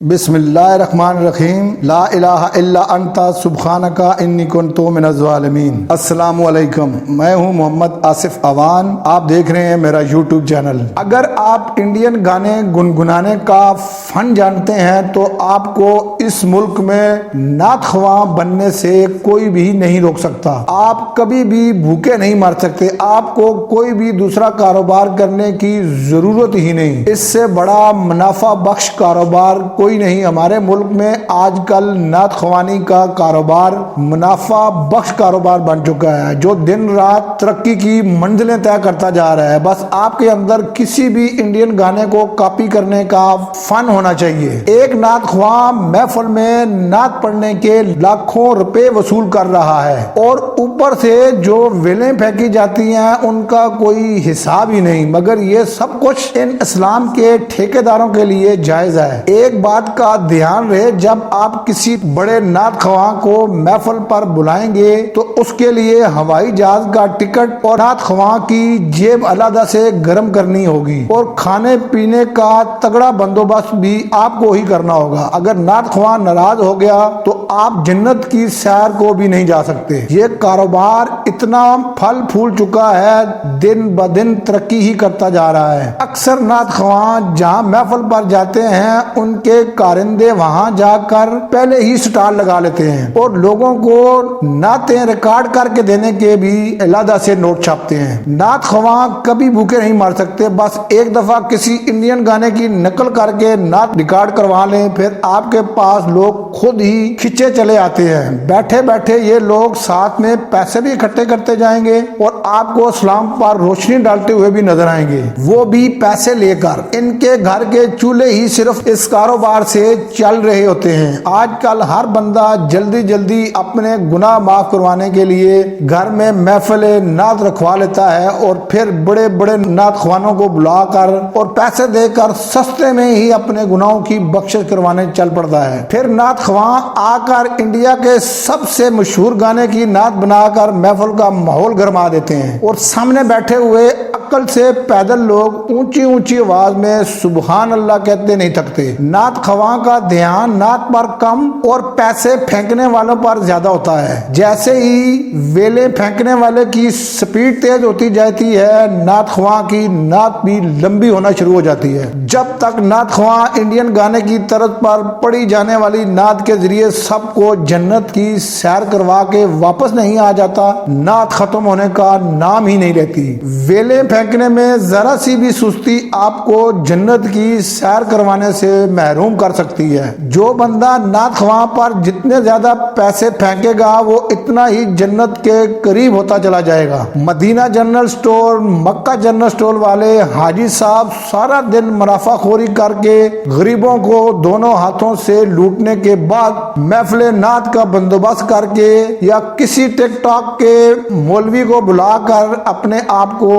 بسم اللہ الرحمن الرحیم لا الہ الا انت سبحانک انی کنت من الظالمین۔ السلام علیکم، میں ہوں محمد آصف اوان، آپ دیکھ رہے ہیں میرا یوٹیوب چینل۔ اگر آپ انڈین گانے گنگنانے کا فن جانتے ہیں تو آپ کو اس ملک میں نعت خواں بننے سے کوئی بھی نہیں روک سکتا۔ آپ کبھی بھی بھوکے نہیں مر سکتے، آپ کو کوئی بھی دوسرا کاروبار کرنے کی ضرورت ہی نہیں۔ اس سے بڑا منافع بخش کاروبار کوئی نہیں۔ ہمارے ملک میں آج کل نعت خوانی کا کاروبار منافع بخش کاروبار بن چکا ہے، جو دن رات ترقی کی منزلیں طے کرتا جا رہا ہے۔ بس آپ کے اندر کسی بھی انڈین گانے کو کاپی کرنے کا فن ہونا چاہیے۔ ایک نعت خواں محفل میں نعت پڑھنے کے لاکھوں روپے وصول کر رہا ہے، اور اوپر سے جو ویلیں پھینکی جاتی ہیں ان کا کوئی حساب ہی نہیں، مگر یہ سب کچھ ان اسلام کے ٹھیکیداروں کے لیے جائز ہے۔ ایک بات کا دھیان رہے، جب آپ کسی بڑے نعت خواں کو محفل پر بلائیں گے تو اس کے لیے ہوائی جہاز کا ٹکٹ اور نعت خواں کی جیب علیحدہ سے گرم کرنی ہوگی، اور کھانے پینے کا تگڑا بندوبست بھی آپ کو ہی کرنا ہوگا۔ اگر نعت خواں ناراض ہو گیا تو آپ جنت کی سیر کو بھی نہیں جا سکتے۔ یہ کاروبار اتنا پھل پھول چکا ہے، دن بدن ترقی ہی کرتا جا رہا ہے۔ اکثر نعت خواں جہاں محفل پر جاتے ہیں ان کے کارندے وہاں جا کر پہلے ہی سٹال لگا لیتے ہیں، اور لوگوں کو نعتیں ریکارڈ کر کے دینے کے بھی علیحدہ سے نوٹ چھاپتے ہیں۔ نعت خواں کبھی بھوکے نہیں مر سکتے، بس ایک دفعہ کسی انڈین گانے کی نقل کر کے نعت ریکارڈ کروا لیں، پھر آپ کے پاس لوگ خود ہی کھچے چلے آتے ہیں۔ بیٹھے بیٹھے یہ لوگ ساتھ میں پیسے بھی اکٹھے کرتے جائیں گے اور آپ کو اسلام پر روشنی ڈالتے ہوئے بھی نظر آئیں گے، وہ بھی پیسے لے کر۔ ان کے گھر کے چولہے ہی صرف اس کاروبار سے چل رہے ہوتے ہیں۔ آج کل ہر بندہ جلدی جلدی اپنے گناہ معاف کروانے کے لیے گھر میں محفل نعت رکھوا لیتا ہے، اور پھر بڑے بڑے نعت خوانوں کو بلا کر اور پیسے دے کر سستے میں ہی اپنے گناہوں کی بخشش کروانے چل پڑتا ہے۔ پھر نعت خواں آ کر انڈیا کے سب سے مشہور گانے کی نعت بنا کر محفل کا ماحول گرما دیتے ہیں، اور سامنے بیٹھے ہوئے عقل سے پیدل لوگ اونچی اونچی آواز میں سبحان اللہ کہتے نہیں تھکتے۔ نعت خواں کا دھیان نعت پر کم اور پیسے پھینکنے والوں پر زیادہ ہوتا ہے۔ جیسے ہی ویلیں پھینکنے والے کی سپیڈ تیز ہوتی جاتی ہے، نعت خواں کی نعت بھی لمبی ہونا شروع ہو جاتی ہے۔ جب تک نعت خواں انڈین گانے کی طرز پر پڑھی جانے والی نعت کے ذریعے سب کو جنت کی سیر کروا کے واپس نہیں آ جاتا، نعت ختم ہونے کا نام ہی نہیں لیتی۔ ویلیں پھینکنے میں ذرا سی بھی سستی آپ کو جنت کی سیر کروانے سے محروم کر سکتی ہے۔ جو بندہ نعت خواں پر جتنے زیادہ پیسے پھینکے گا وہ اتنا ہی جنت کے قریب ہوتا چلا جائے گا۔ مدینہ جنرل سٹور، مکہ جنرل سٹور والے حاجی صاحب سارا دن منافع خوری کر کے غریبوں کو دونوں ہاتھوں سے لوٹنے کے بعد محفل نعت کا بندوبست کر کے یا کسی ٹک ٹاک کے مولوی کو بلا کر اپنے آپ کو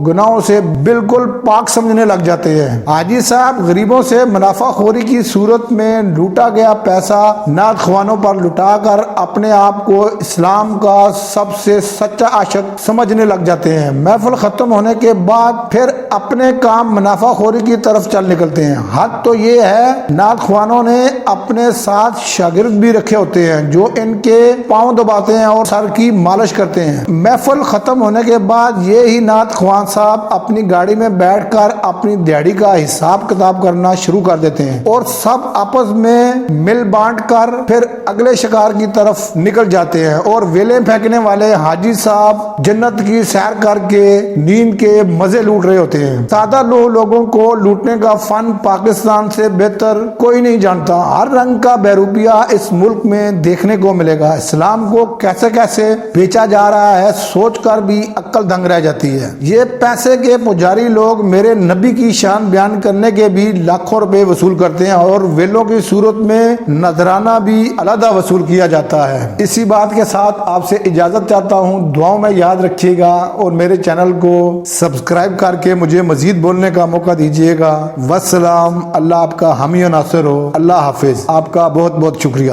گناہوں سے بالکل پاک سمجھنے لگ جاتے ہیں۔ حاجی صاحب غریبوں سے منافع خوری کی صورت میں لوٹا گیا پیسہ نعت خوانوں پر لٹا کر اپنے آپ کو اسلام کا سب سے سچا عاشق سمجھنے لگ جاتے ہیں۔ محفل ختم ہونے کے بعد پھر اپنے کام منافع خوری کی طرف چل نکلتے ہیں۔ حد تو یہ ہے نعت خوانوں نے اپنے ساتھ شاگرد بھی رکھے ہوتے ہیں جو ان کے پاؤں دباتے ہیں اور سر کی مالش کرتے ہیں۔ محفل ختم ہونے کے بعد یہی نعت خواں صاحب اپنی گاڑی میں بیٹھ کر اپنی دیہڑی کا حساب کتاب کرنا شروع کر دیتے ہیں، اور سب آپس میں مل بانٹ کر پھر اگلے شکار کی طرف نکل جاتے ہیں، اور ویلیں پھینکنے والے حاجی صاحب جنت کی سیر کر کے نیند کے مزے لوٹ رہے ہوتے ہیں۔ سادہ لوگوں کو لوٹنے کا فن پاکستان سے بہتر کوئی نہیں جانتا۔ ہر رنگ کا بہروپیہ اس ملک میں دیکھنے کو ملے گا۔ اسلام کو کیسے کیسے بیچا جا رہا ہے سوچ کر بھی عقل دنگ رہ جاتی ہے۔ یہ پیسے کے پجاری لوگ میرے نبی کی شان بیان کرنے کے بھی لاکھوں روپے وصول کرتے ہیں، اور ویلوں کی صورت میں نذرانہ بھی علیحدہ وصول کیا جاتا ہے۔ اسی بات کے ساتھ آپ سے اجازت چاہتا ہوں، دعاؤں میں یاد رکھیے گا، اور میرے چینل کو سبسکرائب کر کے مجھے مزید بولنے کا موقع دیجیے گا۔ والسلام، اللہ آپ کا حامی و ناصر ہو۔ اللہ حافظ، آپ کا بہت بہت شکریہ۔